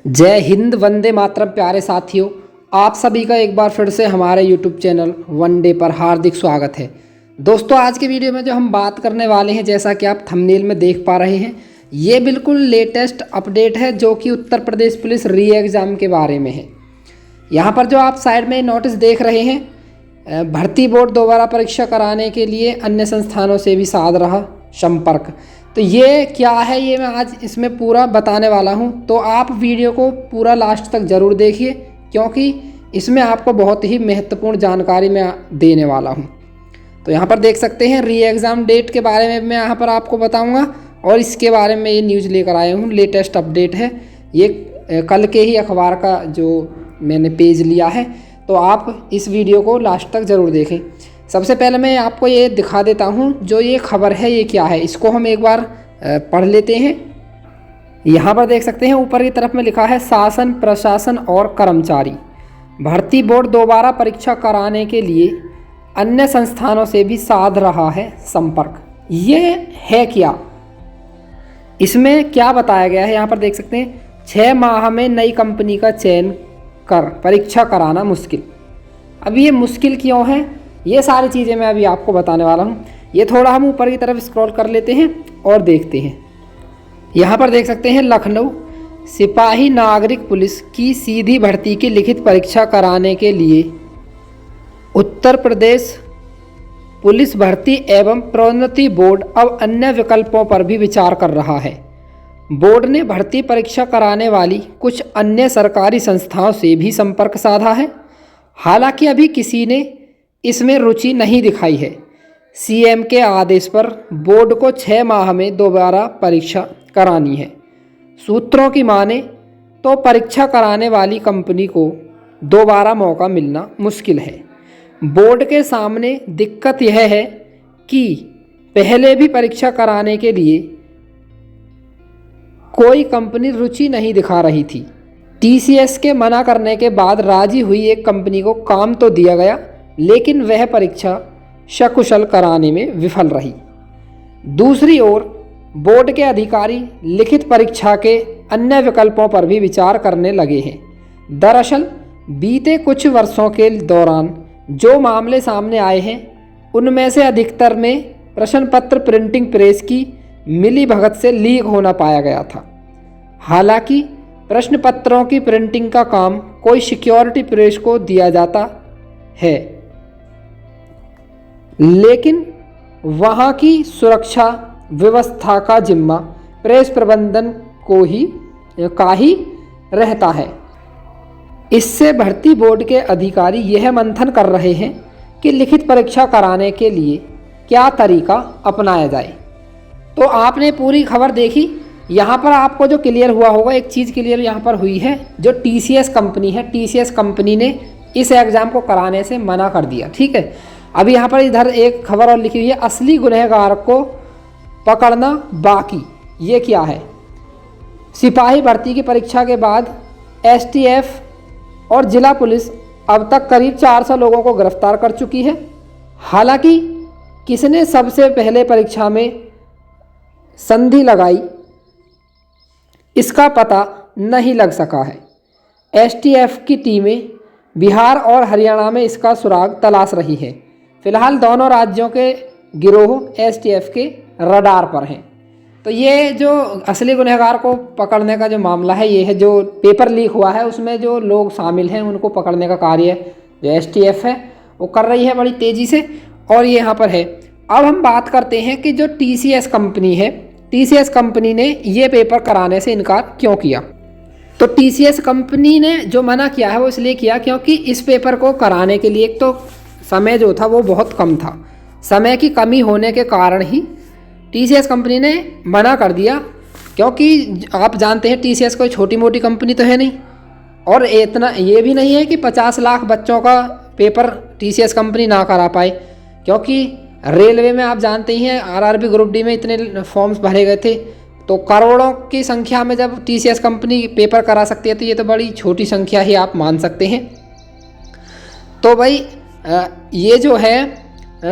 जय हिंद, वंदे मातरम। प्यारे साथियों, आप सभी का एक बार फिर से हमारे YouTube चैनल वन डे पर हार्दिक स्वागत है। दोस्तों, आज के वीडियो में जो हम बात करने वाले हैं, जैसा कि आप थंबनेल में देख पा रहे हैं, ये बिल्कुल लेटेस्ट अपडेट है जो कि उत्तर प्रदेश पुलिस री एग्ज़ाम के बारे में है। यहाँ पर जो आप साइड में नोटिस देख रहे हैं, भर्ती बोर्ड दोबारा परीक्षा कराने के लिए अन्य संस्थानों से भी साध रहा संपर्क। तो ये क्या है, ये मैं आज इसमें पूरा बताने वाला हूँ। तो आप वीडियो को पूरा लास्ट तक ज़रूर देखिए, क्योंकि इसमें आपको बहुत ही महत्वपूर्ण जानकारी मैं देने वाला हूँ। तो यहाँ पर देख सकते हैं, री एग्ज़ाम डेट के बारे में मैं यहाँ पर आपको बताऊँगा और इसके बारे में ये न्यूज़ लेकर आया हूँ। लेटेस्ट अपडेट है ये, कल के ही अखबार का जो मैंने पेज लिया है। तो आप इस वीडियो को लास्ट तक ज़रूर देखें। सबसे पहले मैं आपको ये दिखा देता हूँ, जो ये खबर है ये क्या है, इसको हम एक बार पढ़ लेते हैं। यहाँ पर देख सकते हैं, ऊपर की तरफ में लिखा है, शासन, प्रशासन और कर्मचारी भर्ती बोर्ड दोबारा परीक्षा कराने के लिए अन्य संस्थानों से भी साध रहा है संपर्क। ये है क्या, इसमें क्या बताया गया है, यहाँ पर देख सकते हैं। 6 माह में नई कंपनी का चयन कर परीक्षा कराना मुश्किल। अब ये मुश्किल क्यों है, ये सारी चीज़ें मैं अभी आपको बताने वाला हूँ। ये थोड़ा हम ऊपर की तरफ स्क्रॉल कर लेते हैं और देखते हैं। यहाँ पर देख सकते हैं, लखनऊ सिपाही नागरिक पुलिस की सीधी भर्ती की लिखित परीक्षा कराने के लिए उत्तर प्रदेश पुलिस भर्ती एवं प्रोन्नति बोर्ड अब अन्य विकल्पों पर भी विचार कर रहा है। बोर्ड ने भर्ती परीक्षा कराने वाली कुछ अन्य सरकारी संस्थाओं से भी संपर्क साधा है। हालांकि अभी किसी ने इसमें रुचि नहीं दिखाई है। सीएम के आदेश पर बोर्ड को 6 माह में दोबारा परीक्षा करानी है। सूत्रों की माने तो परीक्षा कराने वाली कंपनी को दोबारा मौका मिलना मुश्किल है। बोर्ड के सामने दिक्कत यह है कि पहले भी परीक्षा कराने के लिए कोई कंपनी रुचि नहीं दिखा रही थी। टीसीएस के मना करने के बाद राजी हुई एक कंपनी को काम तो दिया गया, लेकिन वह परीक्षा सकुशल कराने में विफल रही। दूसरी ओर बोर्ड के अधिकारी लिखित परीक्षा के अन्य विकल्पों पर भी विचार करने लगे हैं। दरअसल बीते कुछ वर्षों के दौरान जो मामले सामने आए हैं, उनमें से अधिकतर में प्रश्न पत्र प्रिंटिंग प्रेस की मिलीभगत से लीक होना पाया गया था। हालांकि प्रश्न पत्रों की प्रिंटिंग का काम कोई सिक्योरिटी प्रेस को दिया जाता है, लेकिन वहाँ की सुरक्षा व्यवस्था का जिम्मा प्रेस प्रबंधन को ही रहता है। इससे भर्ती बोर्ड के अधिकारी यह मंथन कर रहे हैं कि लिखित परीक्षा कराने के लिए क्या तरीका अपनाया जाए। तो आपने पूरी खबर देखी। यहाँ पर आपको जो क्लियर हुआ होगा, एक चीज़ क्लियर यहाँ पर हुई है, जो टीसीएस कंपनी है, टीसीएस कंपनी ने इस एग्ज़ाम को कराने से मना कर दिया। ठीक है, अभी यहाँ पर इधर एक खबर और लिखी हुई है, असली गुनहगार को पकड़ना बाकी। ये क्या है, सिपाही भर्ती की परीक्षा के बाद एसटीएफ और जिला पुलिस अब तक करीब 400 लोगों को गिरफ्तार कर चुकी है। हालांकि किसने सबसे पहले परीक्षा में संधि लगाई, इसका पता नहीं लग सका है। एसटीएफ की टीमें बिहार और हरियाणा में इसका सुराग तलाश रही है। फिलहाल दोनों राज्यों के गिरोह एसटीएफ के रडार पर हैं। तो ये जो असली गुनहगार को पकड़ने का जो मामला है, ये है जो पेपर लीक हुआ है, उसमें जो लोग शामिल हैं उनको पकड़ने का कार्य जो एसटीएफ है वो कर रही है बड़ी तेज़ी से, और ये यहाँ पर है। अब हम बात करते हैं कि जो टीसीएस कंपनी है, टीसीएस कंपनी ने ये पेपर कराने से इनकार क्यों किया। तो टीसीएस कंपनी ने जो मना किया है वो इसलिए किया क्योंकि इस पेपर को कराने के लिए एक तो समय जो था वो बहुत कम था। समय की कमी होने के कारण ही टीसीएस कंपनी ने मना कर दिया, क्योंकि आप जानते हैं टीसीएस कोई छोटी मोटी कंपनी तो है नहीं, और इतना ये भी नहीं है कि 50 लाख बच्चों का पेपर टीसीएस कंपनी ना करा पाए, क्योंकि रेलवे में आप जानते ही हैं आरआरबी ग्रुप डी में इतने फॉर्म्स भरे गए थे। तो करोड़ों की संख्या में जब टीसीएस कंपनी पेपर करा सकती है, तो ये तो बड़ी छोटी संख्या ही आप मान सकते हैं। तो भाई ये जो है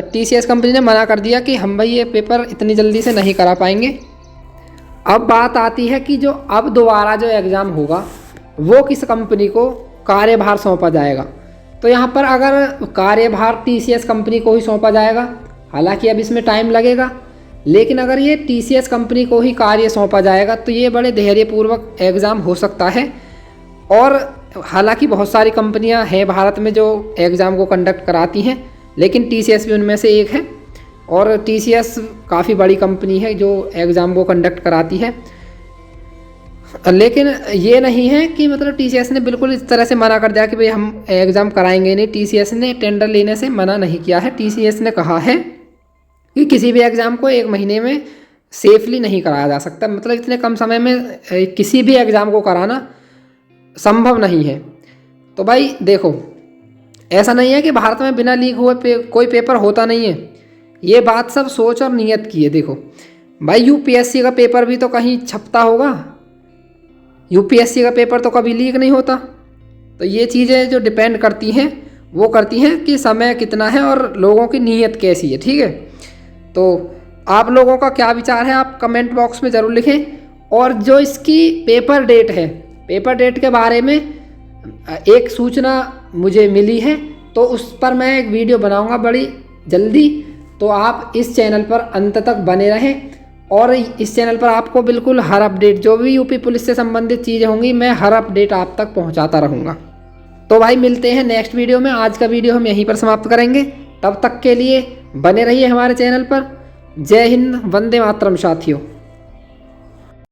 टीसीएस कंपनी ने मना कर दिया कि हम भाई ये पेपर इतनी जल्दी से नहीं करा पाएंगे। अब बात आती है कि जो अब दोबारा जो एग्ज़ाम होगा वो किस कंपनी को कार्यभार सौंपा जाएगा। तो यहाँ पर अगर कार्यभार TCS कंपनी को ही सौंपा जाएगा, हालांकि अब इसमें टाइम लगेगा, लेकिन अगर ये TCS कंपनी को ही कार्य सौंपा जाएगा तो ये बड़े धैर्यपूर्वक एग्ज़ाम हो सकता है। और हालांकि बहुत सारी कंपनियां हैं भारत में जो एग्ज़ाम को कंडक्ट कराती हैं, लेकिन TCS भी उनमें से एक है। और TCS काफ़ी बड़ी कंपनी है जो एग्ज़ाम को कंडक्ट कराती है। लेकिन ये नहीं है कि मतलब TCS ने बिल्कुल इस तरह से मना कर दिया कि भाई हम एग्ज़ाम कराएंगे नहीं। TCS ने टेंडर लेने से मना नहीं किया है। TCS ने कहा है कि किसी भी एग्ज़ाम को 1 महीने में सेफली नहीं कराया जा सकता, मतलब इतने कम समय में किसी भी एग्ज़ाम को कराना संभव नहीं है। तो भाई देखो, ऐसा नहीं है कि भारत में बिना लीक हुए कोई पेपर होता नहीं है। ये बात सब सोच और नियत की है। देखो भाई, UPSC का पेपर भी तो कहीं छपता होगा, UPSC का पेपर तो कभी लीक नहीं होता। तो ये चीज़ें जो डिपेंड करती हैं वो करती हैं कि समय कितना है और लोगों की नीयत कैसी है। ठीक है, तो आप लोगों का क्या विचार है आप कमेंट बॉक्स में ज़रूर लिखें। और जो इसकी पेपर डेट है, पेपर डेट के बारे में एक सूचना मुझे मिली है, तो उस पर मैं एक वीडियो बनाऊंगा बड़ी जल्दी। तो आप इस चैनल पर अंत तक बने रहें और इस चैनल पर आपको बिल्कुल हर अपडेट, जो भी यूपी पुलिस से संबंधित चीज़ें होंगी, मैं हर अपडेट आप तक पहुंचाता रहूँगा। तो भाई मिलते हैं नेक्स्ट वीडियो में। आज का वीडियो हम यहीं पर समाप्त करेंगे। तब तक के लिए बने रहिए हमारे चैनल पर। जय हिंद, वंदे मातरम साथियों।